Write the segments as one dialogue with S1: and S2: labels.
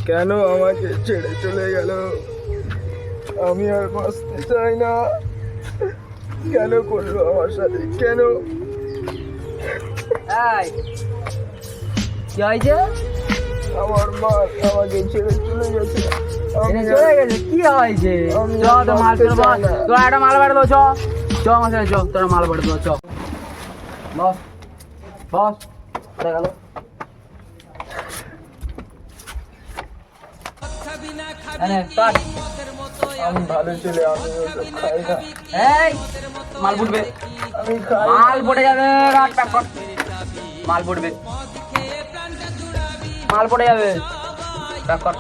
S1: কেন আমাকে ছেড়ে চলে গেল? আমি আর বাঁচতে চাই না। কেন করলো আমার সাথে? কেন?
S2: এই কি হয়েছে?
S1: আমার মা আমাকে ছেড়ে চলে গেছে। আমি
S2: চলে গেছে? কি হয়েছে?
S1: আমি
S2: চ তো মাল
S1: বাঁচতে
S2: ফেলবো।
S1: চাই না।
S2: তোরা একটা মাল বাড়ি চ চ আমার সাথে চ, তোরা মাল বাড়ি চ। বস বস কোথায় গেল? এনে কাট।
S1: আমি ভালো ছেলে, আমি ওসব খাই না।
S2: এই মাল ফুটবে,
S1: আমি খাই
S2: মাল পড়ে যাবে। রাখ প্যাক কর। মাল পড়বে, মাল পড়ে যাবে। প্যাক কর।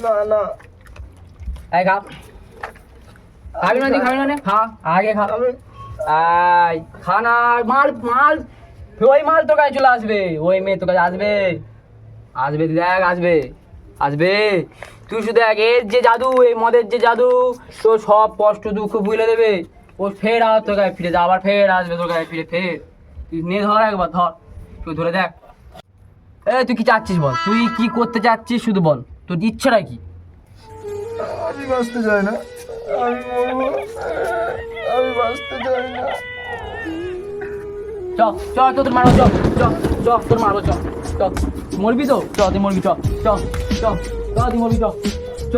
S1: না না।
S2: এই খা। খাবি না? তুই খাবি না? খা আগে খা।
S1: আমি
S2: এই খা না। মাল মাল ওই মাল তোর কাছে চলে আসবে। ওই মেয়ে তোর কাছে আসবে। আসবে তুই দেখ, আসবে আসবে। তুই শুধু দেখ, এর যে জাদু, এই মদের যে জাদু, তোর সব কষ্ট দুঃখ ভুলে দেবে। ও ফের আবার তোর কাছে ফিরে যা, আবার ফের আসবে তোর কাছে ফিরে। ফের তুই নে, ধর একবার ধর, তুই ধরে দেখ। তুই কি চাচ্ছিস বল? তুই কি করতে চাচ্ছিস শুধু বল, তোর ইচ্ছাটা কি?
S1: আমি বাঁচতে চাই না। আমি মরবো। আমি বাঁচতে চাই না।
S2: চ চ চ তোর মারবো, চ চ চ তোর মারবো, চ চ। মরবি তো? চ তুই মরবি, চ চ চ চ তুই মরবি, চ চ।